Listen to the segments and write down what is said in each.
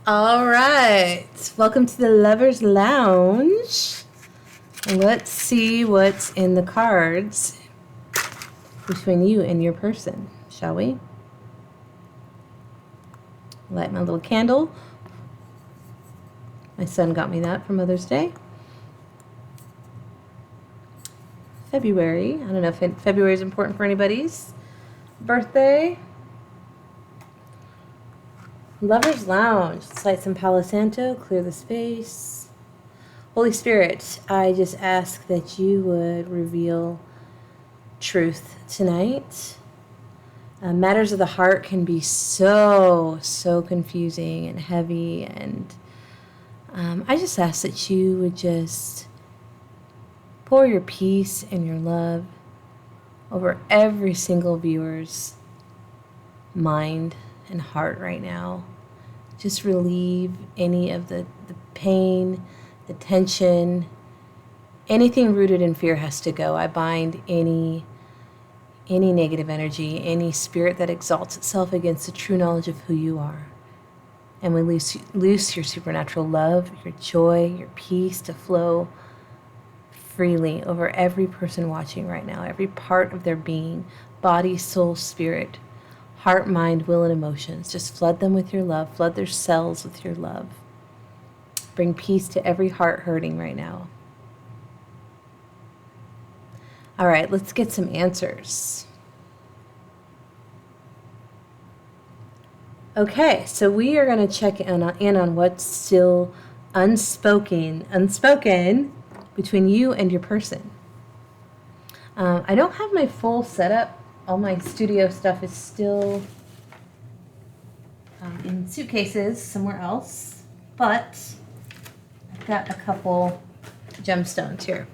All right. Welcome to the Lover's Lounge. Let's see what's in the cards between you and your person, shall we? Light my little candle. My son got me that for Mother's Day. February. I don't know if February is important for anybody's birthday. Lover's Lounge. Let's light some Palo Santo, clear the space. Holy Spirit, I just ask that you would reveal truth tonight. Matters of the heart can be so confusing and heavy, and I just ask that you would just pour your peace and your love over every single viewer's mind and heart right now. Just relieve any of the pain, the tension. Anything rooted in fear has to go. I bind any negative energy, any spirit that exalts itself against the true knowledge of who you are. And we loose your supernatural love, your joy, your peace to flow freely over every person watching right now, every part of their being, body, soul, spirit, heart, mind, will, and emotions. Just flood them with your love. Flood their cells with your love. Bring peace to every heart hurting right now. All right, let's get some answers. Okay, so we are going to check in on what's still unspoken between you and your person. I don't have my full setup. All my studio stuff is still in suitcases somewhere else, but I've got a couple gemstones here.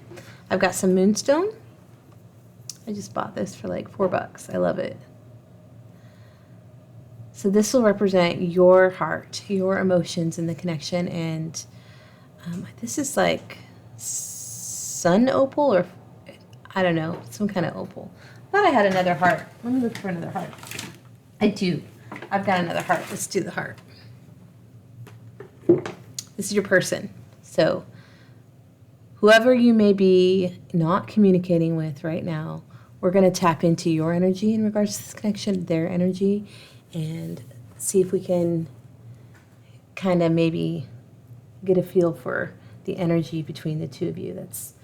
I've got some moonstone. I just bought this for like $4. I love it. So this will represent your heart, your emotions, and the connection. And this is like sun opal, or I don't know, some kind of opal. I thought I had another heart. Let me look for another heart. I do. I've got another heart. Let's do the heart. This is your person. So whoever you may be not communicating with right now, we're going to tap into your energy in regards to this connection, their energy, and see if we can kind of maybe get a feel for the energy between the two of you that's,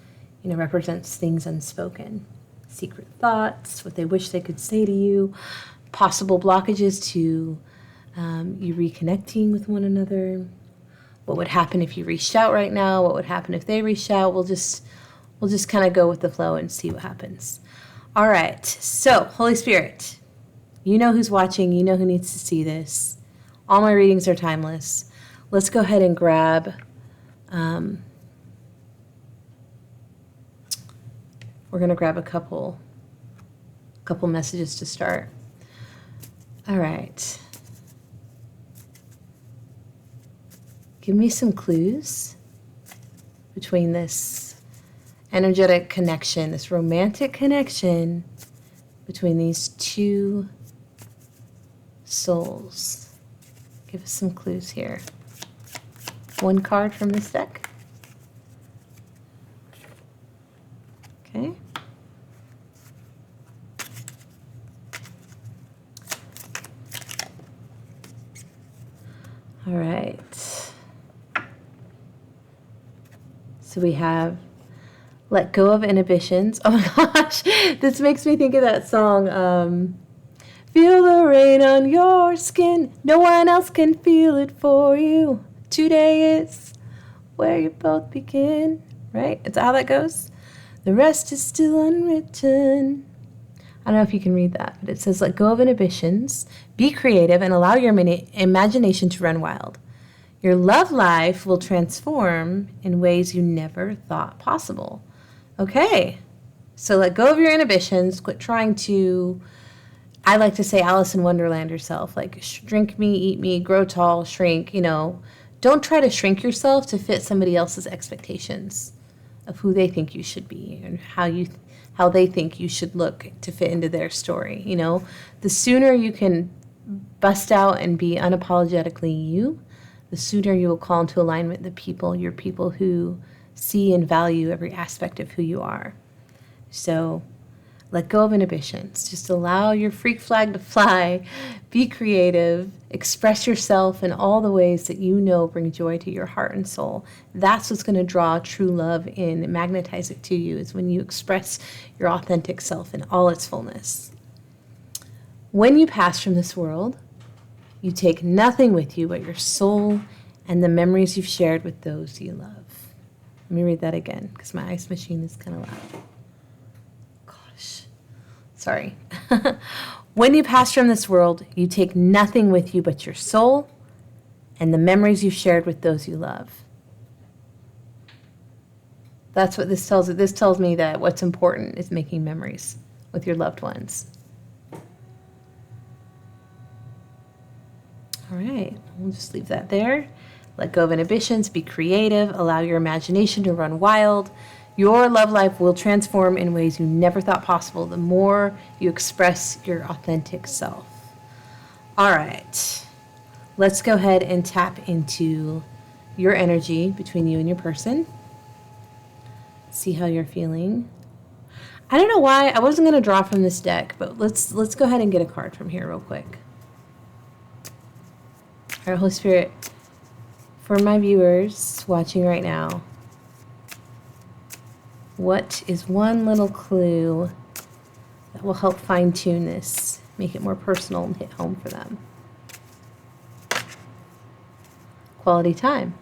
represents things unspoken, secret thoughts, what they wish they could say to you, possible blockages to you reconnecting with one another, what would happen if you reached out right now, what would happen if they reached out. We'll just kind of go with the flow and see what happens. All right, so Holy Spirit, you know who's watching, you know who needs to see this. All my readings are timeless. Let's go ahead and grab, we're going to grab a couple messages to start. All right. Give me some clues between this energetic connection, this romantic connection between these two souls. Give us some clues here. One card from this deck. Okay. All right. So we have let go of inhibitions. Oh my gosh, this makes me think of that song. Feel the rain on your skin. No one else can feel it for you. Today is where you both begin. Right? It's how that goes. The rest is still unwritten. I don't know if you can read that, but it says, let go of inhibitions, be creative, and allow your imagination to run wild. Your love life will transform in ways you never thought possible. Okay, so let go of your inhibitions. Quit trying to, I like to say, Alice in Wonderland yourself. Like, drink me, eat me, grow tall, shrink, Don't try to shrink yourself to fit somebody else's expectations of who they think you should be and how they think you should look to fit into their story. The sooner you can bust out and be unapologetically you, the sooner you will call into alignment the people, your people who see and value every aspect of who you are. So let go of inhibitions. Just allow your freak flag to fly. Be creative. Express yourself in all the ways that you know bring joy to your heart and soul. That's what's going to draw true love in, magnetize it to you, is when you express your authentic self in all its fullness. When you pass from this world, you take nothing with you but your soul and the memories you've shared with those you love. Let me read that again because my ice machine is kind of loud. Sorry. When you pass from this world, you take nothing with you but your soul and the memories you've shared with those you love. That's what this tells me. This tells me that what's important is making memories with your loved ones. All right, we'll just leave that there. Let go of inhibitions, be creative, allow your imagination to run wild. Your love life will transform in ways you never thought possible the more you express your authentic self. All right, let's go ahead and tap into your energy between you and your person. See how you're feeling. I don't know why I wasn't going to draw from this deck, but let's go ahead and get a card from here real quick. All right, Holy Spirit, for my viewers watching right now, what is one little clue that will help fine-tune this, make it more personal and hit home for them? Quality time.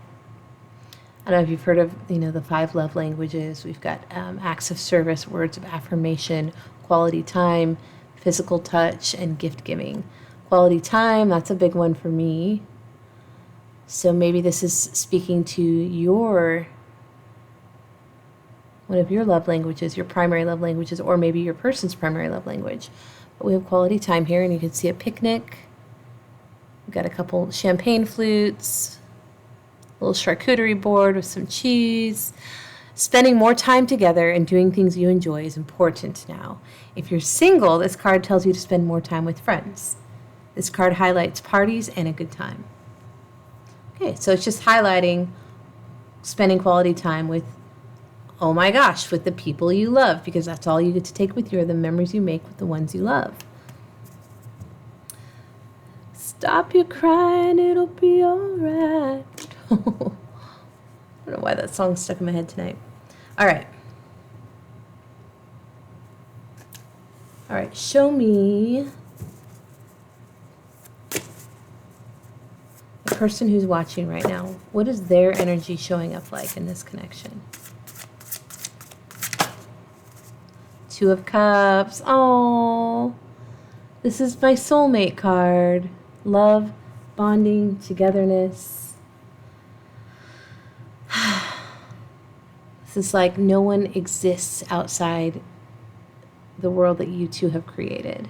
I don't know if you've heard of, the 5 love languages. We've got acts of service, words of affirmation, quality time, physical touch, and gift giving. Quality time, that's a big one for me. So maybe this is speaking to one of your love languages, your primary love languages, or maybe your person's primary love language. But we have quality time here, and you can see a picnic. We've got a couple champagne flutes, a little charcuterie board with some cheese. Spending more time together and doing things you enjoy is important now. If you're single, this card tells you to spend more time with friends. This card highlights parties and a good time. Okay, so it's just highlighting spending quality time with, oh my gosh, with the people you love, because that's all you get to take with you are the memories you make with the ones you love. Stop your crying, it'll be all right. I don't know why that song's stuck in my head tonight. All right. All right, show me the person who's watching right now. What is their energy showing up like in this connection? 2 of Cups. Oh, this is my soulmate card. Love, bonding, togetherness. This is like no one exists outside the world that you two have created.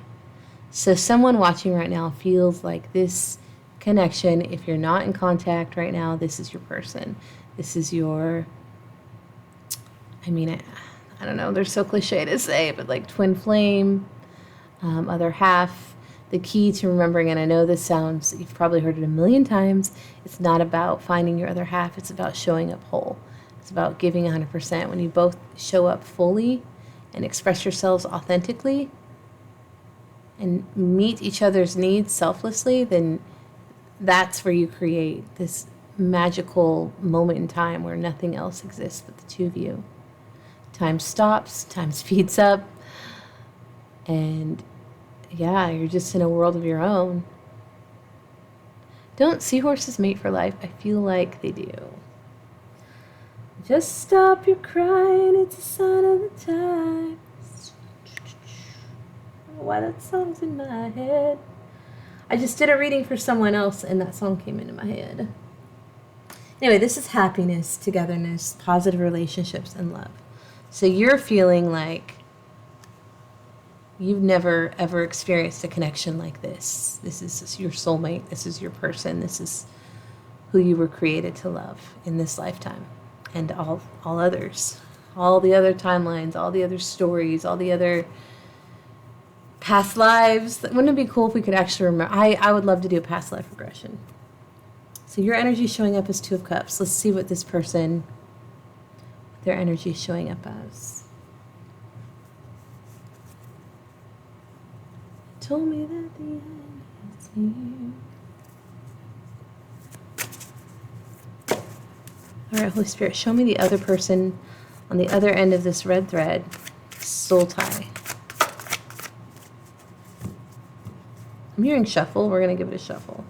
So someone watching right now feels like this connection, if you're not in contact right now, this is your person. This is your, I don't know, they're so cliche to say, but like twin flame, other half. The key to remembering, and I know this sounds, you've probably heard it a million times, it's not about finding your other half, it's about showing up whole. It's about giving 100%. When you both show up fully and express yourselves authentically and meet each other's needs selflessly, then that's where you create this magical moment in time where nothing else exists but the two of you. Time stops, time speeds up, and yeah, you're just in a world of your own. Don't seahorses mate for life? I feel like they do. Just stop your crying, it's a sign of the times. I don't know why that song's in my head. I just did a reading for someone else and that song came into my head. Anyway, this is happiness, togetherness, positive relationships, and love. So you're feeling like you've never ever experienced a connection like this. This is your soulmate. This is your person. This is who you were created to love in this lifetime, and all others, all the other timelines, all the other stories, all the other past lives. Wouldn't it be cool if we could actually remember? I would love to do a past life regression. So your energy is showing up as Two of Cups. Let's see what this person, their energy is showing up as. Told me that the end is near. All right, Holy Spirit, show me the other person on the other end of this red thread, soul tie. I'm hearing shuffle. We're going to give it a shuffle.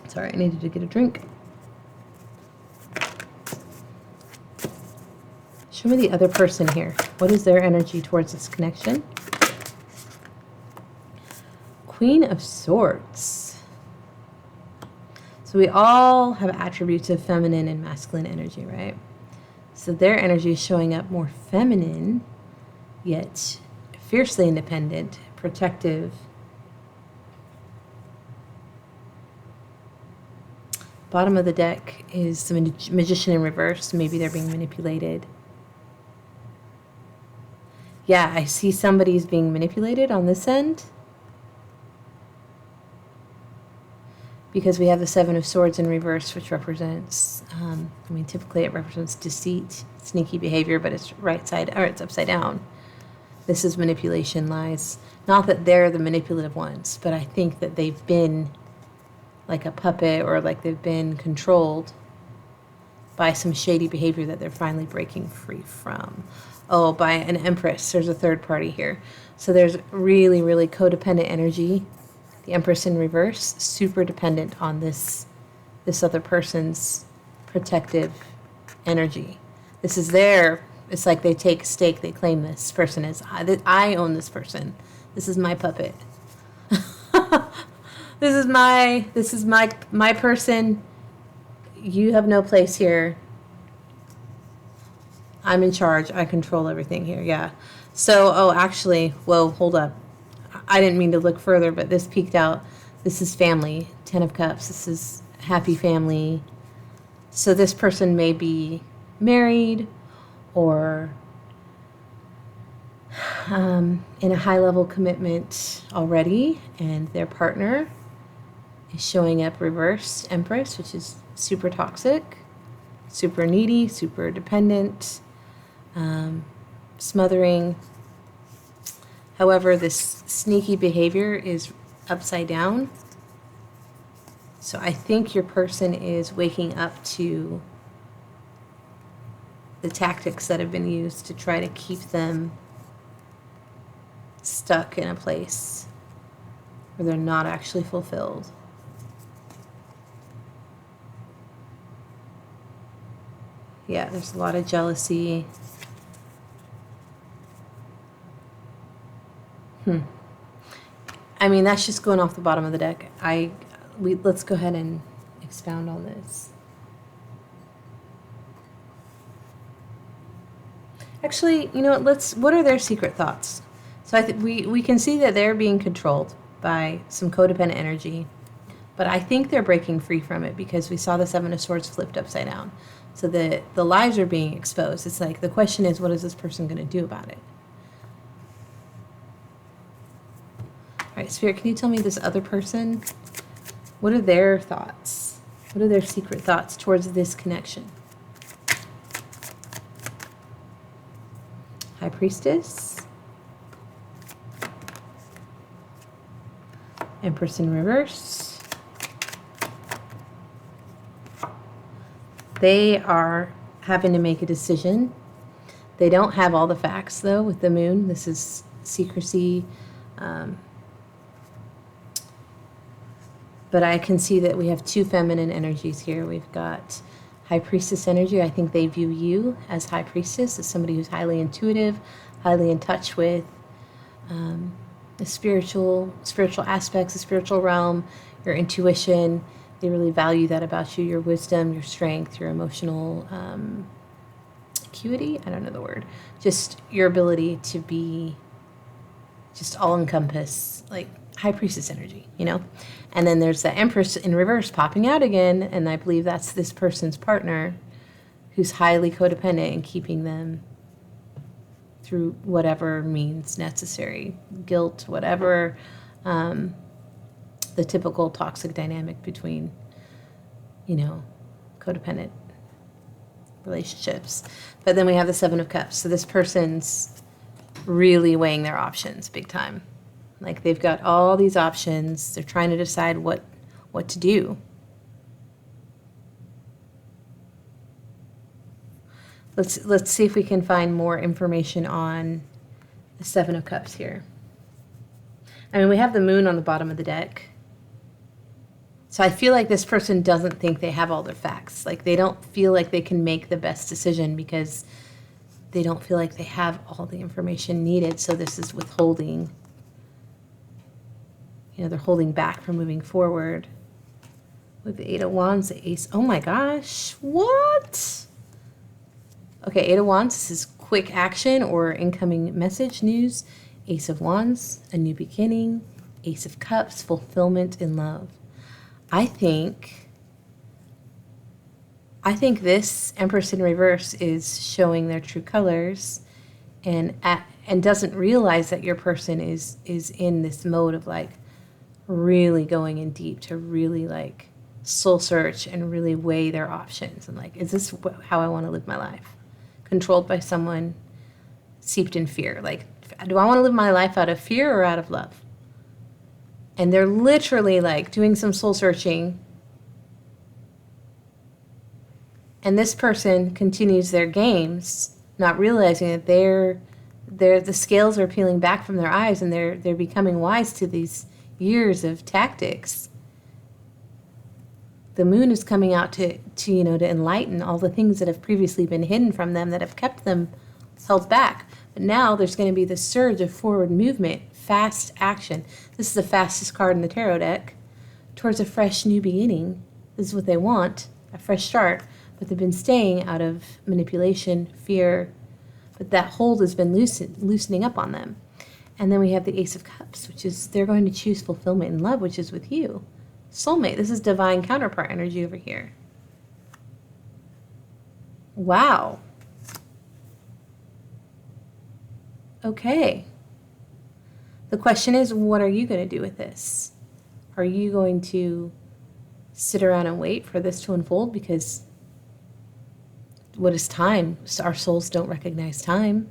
Sorry, I needed to get a drink. Show me the other person here. What is their energy towards this connection? Queen of Swords. So we all have attributes of feminine and masculine energy, right? So their energy is showing up more feminine, yet fiercely independent, protective. Bottom of the deck is the Magician in reverse. Maybe they're being manipulated. Yeah, I see somebody's being manipulated on this end. Because we have the Seven of Swords in reverse, which represents, typically it represents deceit, sneaky behavior, but it's right side, or it's upside down. This is manipulation, lies. Not that they're the manipulative ones, but I think that they've been like a puppet, or like they've been controlled by some shady behavior that they're finally breaking free from. Oh, by an Empress. There's a third party here. So there's really, really codependent energy. The Empress in reverse, super dependent on this other person's protective energy. This is their, it's like they take a stake, they claim this person as, I own this person. This is my puppet. This is my person. You have no place here. I'm in charge. I control everything here. Yeah. So, actually, whoa, hold up. I didn't mean to look further, but this peeked out. This is family. 10 of Cups. This is happy family. So this person may be married or in a high-level commitment already, and their partner is showing up reverse Empress, which is super toxic, super needy, super dependent, smothering. However, this sneaky behavior is upside down. So I think your person is waking up to the tactics that have been used to try to keep them stuck in a place where they're not actually fulfilled. Yeah, there's a lot of jealousy. I mean, that's just going off the bottom of the deck. Let's go ahead and expound on this. Actually, you know what? What are their secret thoughts? So I think we can see that they're being controlled by some codependent energy, but I think they're breaking free from it because we saw the Seven of Swords flipped upside down. So the lies are being exposed. It's like the question is, what is this person going to do about it? All right, Spirit, can you tell me this other person? What are their thoughts? What are their secret thoughts towards this connection? High Priestess. Empress in reverse. They are having to make a decision. They don't have all the facts, though, with the moon. This is secrecy. But I can see that we have two feminine energies here. We've got High Priestess energy. I think they view you as High Priestess, as somebody who's highly intuitive, highly in touch with the spiritual aspects, the spiritual realm, your intuition. They really value that about you, your wisdom, your strength, your emotional acuity. I don't know the word. Just your ability to be just all-encompass, like High Priestess energy, you know? And then there's the Empress in reverse popping out again, and I believe that's this person's partner who's highly codependent and keeping them through whatever means necessary, guilt, whatever, the typical toxic dynamic between, you know, codependent relationships. But then we have the Seven of Cups. So this person's really weighing their options big time. Like they've got all these options. They're trying to decide what to do. Let's see if we can find more information on the Seven of Cups here. I mean, we have the Moon on the bottom of the deck. So I feel like this person doesn't think they have all their facts. Like they don't feel like they can make the best decision because they don't feel like they have all the information needed. So this is withholding. You know, they're holding back from moving forward. With the Eight of Wands, the Ace. Oh my gosh, what? Okay, Eight of Wands, this is quick action or incoming message, news. Ace of Wands, a new beginning. Ace of Cups, fulfillment in love. I think this Empress in reverse is showing their true colors and doesn't realize that your person is in this mode of like really going in deep to really like soul search and really weigh their options and like, is this how I want to live my life? Controlled by someone, steeped in fear. Like, do I want to live my life out of fear or out of love? And they're literally like doing some soul searching. And this person continues their games, not realizing that the scales are peeling back from their eyes and they're becoming wise to these years of tactics. The Moon is coming out to enlighten all the things that have previously been hidden from them, that have kept them held back. But now there's going to be this surge of forward movement, fast action. This is the fastest card in the tarot deck, towards a fresh new beginning. This is what they want, a fresh start. But they've been staying out of manipulation, fear, but that hold has been loosening up on them. And then we have the Ace of Cups, which is they're going to choose fulfillment in love, which is with you. Soulmate, this is divine counterpart energy over here. Wow. Okay. The question is, what are you going to do with this? Are you going to sit around and wait for this to unfold? Because what is time? Our souls don't recognize time.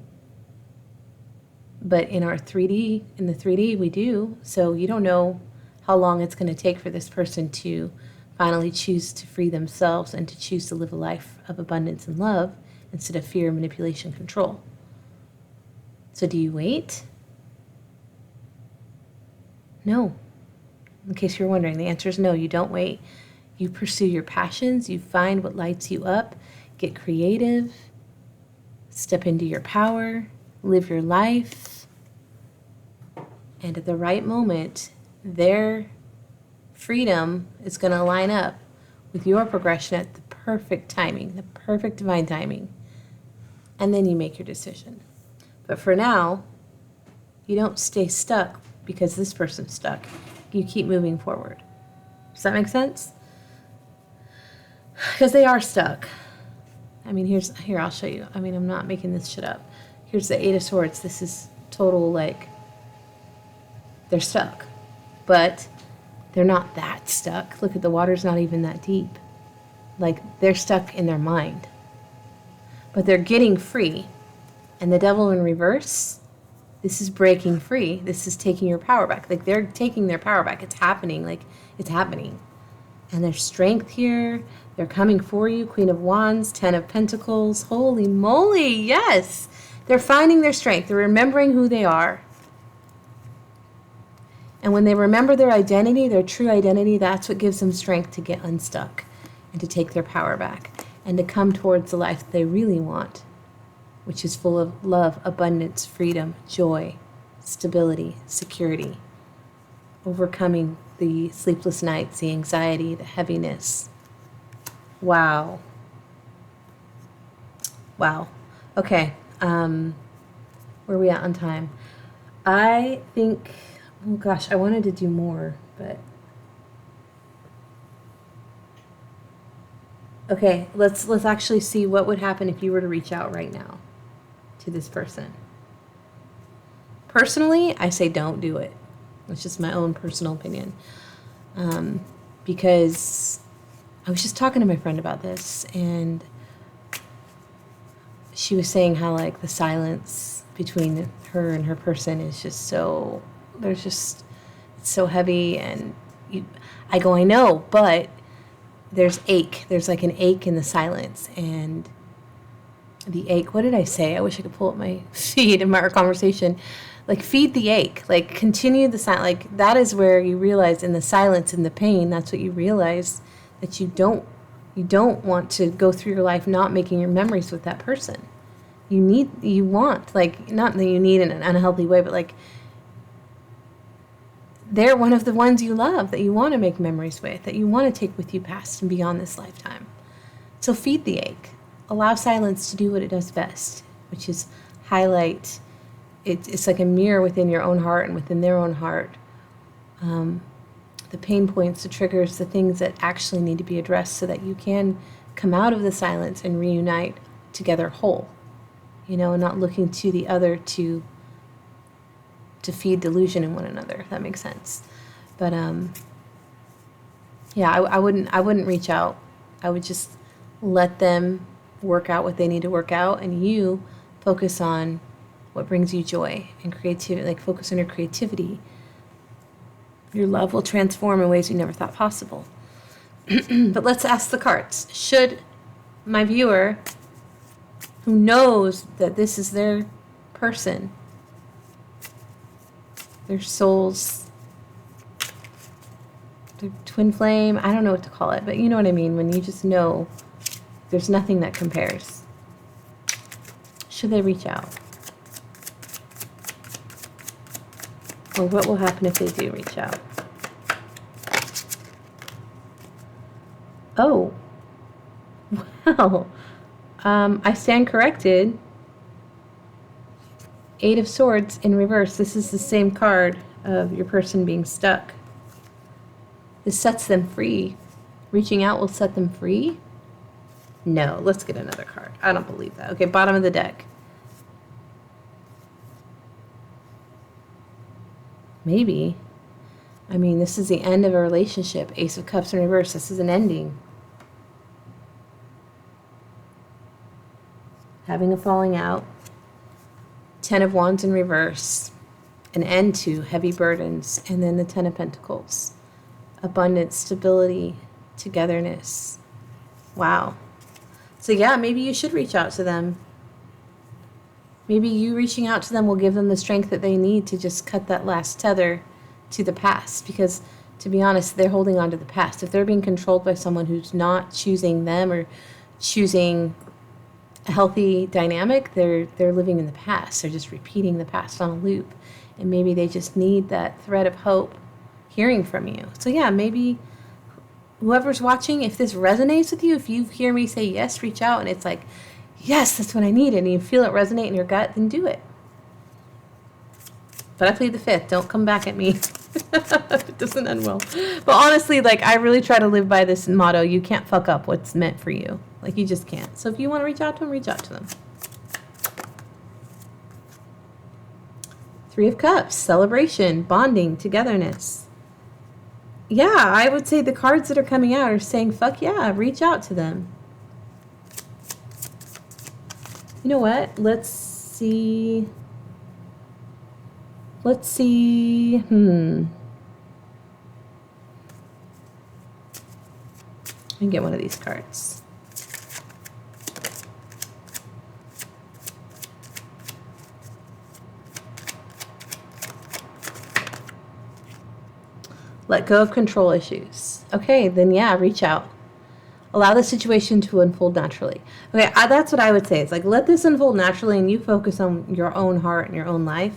But in the 3D, we do. So you don't know how long it's going to take for this person to finally choose to free themselves and to choose to live a life of abundance and love instead of fear, manipulation, control. So do you wait? No. In case you're wondering, the answer is no, you don't wait. You pursue your passions, you find what lights you up, get creative, step into your power, live your life, and at the right moment, their freedom is going to line up with your progression at the perfect timing, the perfect divine timing, and then you make your decision. But for now, you don't stay stuck because this person's stuck. You keep moving forward. Does that make sense? Because they are stuck. I mean, here, I'll show you. I mean, I'm not making this shit up. Here's the Eight of Swords. This is total, like, they're stuck. But they're not that stuck. Look at the water's not even that deep. Like, they're stuck in their mind. But they're getting free. And the Devil in reverse, this is breaking free. This is taking your power back. Like, they're taking their power back. It's happening. Like, it's happening. And there's strength here. They're coming for you. Queen of Wands, Ten of Pentacles. Holy moly, yes. They're finding their strength. They're remembering who they are. And when they remember their identity, their true identity, that's what gives them strength to get unstuck and to take their power back and to come towards the life that they really want, which is full of love, abundance, freedom, joy, stability, security, overcoming the sleepless nights, the anxiety, the heaviness. Wow. Wow. Okay. Where are we at on time? I think Oh gosh, I wanted to do more, but okay, let's actually see what would happen if you were to reach out right now to this person. Personally, I say don't do it. It's just my own personal opinion. Because I was just talking to my friend about this, and she was saying how, like, the silence between her and her person is just so, there's just, it's so heavy, and I go, I know, but there's ache. There's like an ache in the silence, and the ache, what did I say? I wish I could pull up my feed in our conversation. Like, feed the ache, like, continue the silence. Like, that is where you realize, in the silence and the pain, that's what you realize, that you don't want to go through your life not making your memories with that person. You want, like, not that you need in an unhealthy way, but like, they're one of the ones you love, that you want to make memories with, that you want to take with you past and beyond this lifetime. So feed the ache. Allow silence to do what it does best, which is highlight. It's like a mirror within your own heart and within their own heart. The pain points, the triggers, the things that actually need to be addressed, so that you can come out of the silence and reunite together whole, and not looking to the other to feed delusion in one another, if that makes sense. But yeah, I wouldn't reach out. I would just let them work out what they need to work out, and you focus on what brings you joy and creativity. Like, focus on your creativity. Your love will transform in ways you never thought possible. But let's ask the cards. Should my viewer, who knows that this is their person, their soul's, their twin flame, I don't know what to call it, but you know what I mean, when you just know there's nothing that compares. Should they reach out? Or what will happen if they do reach out? Oh, well, I stand corrected. Eight of Swords in reverse. This is the same card of your person being stuck. This sets them free. Reaching out will set them free? No, let's get another card. I don't believe that. Okay, bottom of the deck. Maybe. I mean, this is the end of a relationship. Ace of Cups in reverse. This is an ending. Having a falling out. Ten of Wands in reverse. An end to heavy burdens. And then the Ten of Pentacles. Abundance, stability, togetherness. Wow. So yeah, maybe you should reach out to them. Maybe you reaching out to them will give them the strength that they need to just cut that last tether to the past. Because, to be honest, they're holding on to the past. If they're being controlled by someone who's not choosing them or choosing a healthy dynamic, they're living in the past. They're just repeating the past on a loop. And maybe they just need that thread of hope hearing from you. So yeah, maybe whoever's watching, if this resonates with you, if you hear me say yes, reach out, and it's like, yes, that's what I need, and you feel it resonate in your gut, then do it. But I plead the fifth. Don't come back at me. It doesn't end well. But honestly, like, I really try to live by this motto. You can't fuck up what's meant for you. Like, you just can't. So if you want to reach out to them, reach out to them. Three of Cups. Celebration. Bonding. Togetherness. Yeah, I would say the cards that are coming out are saying, fuck yeah, reach out to them. You know what? Let's see. Let me get one of these cards. Let go of control issues. Okay, then yeah, reach out. Allow the situation to unfold naturally. Okay, that's what I would say. It's like, let this unfold naturally, and you focus on your own heart and your own life.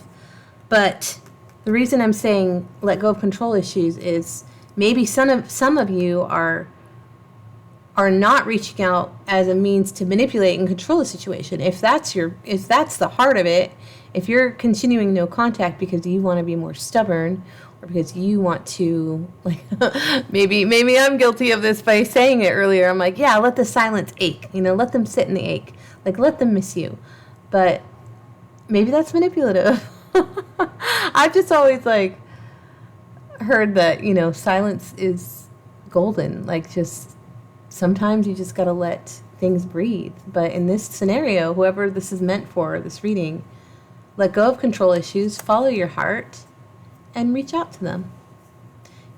But the reason I'm saying let go of control issues is maybe some of you are are not reaching out as a means to manipulate and control the situation. If that's the heart of it, if you're continuing no contact because you want to be more stubborn, or because you want to, like, maybe I'm guilty of this by saying it earlier. I'm like, yeah, let the silence ache. Let them sit in the ache. Like, let them miss you. But maybe that's manipulative. I've just always, like, heard that, silence is golden. Like, just sometimes you just got to let things breathe. But in this scenario, whoever this is meant for, this reading, let go of control issues, follow your heart, and reach out to them.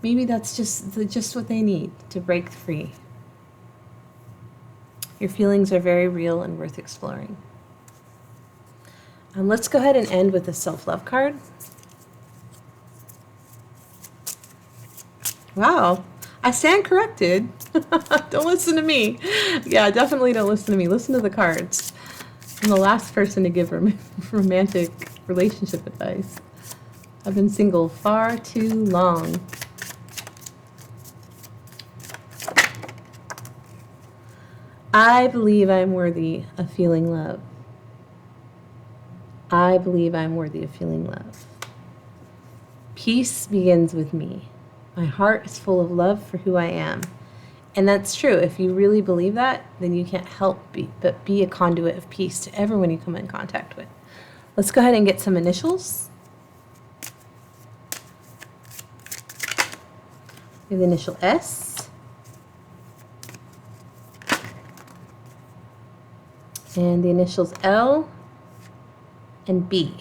Maybe that's just what they need to break free. Your feelings are very real and worth exploring. Let's go ahead and end with a self-love card. Wow, I stand corrected. Don't listen to me. Yeah, definitely don't listen to me. Listen to the cards. I'm the last person to give romantic relationship advice. I've been single far too long. I believe I'm worthy of feeling love. I believe I'm worthy of feeling love. Peace begins with me. My heart is full of love for who I am. And that's true. If you really believe that, then you can't help but be a conduit of peace to everyone you come in contact with. Let's go ahead and get some initials. We have the initial S. And the initials L and B.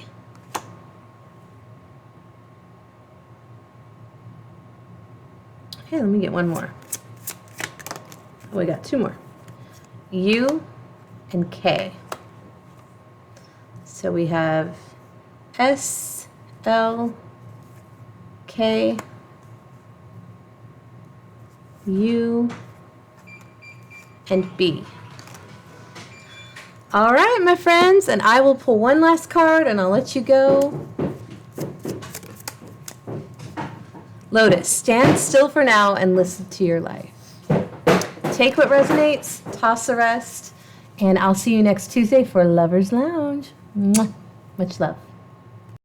Okay, let me get one more. Oh, we got two more. U and K. So we have S, L, K, U, and B. All right, my friends, and I will pull one last card and I'll let you go. Lotus, stand still for now and listen to your life. Take what resonates, toss the rest, and I'll see you next Tuesday for Lover's Lounge. Mwah. Much love.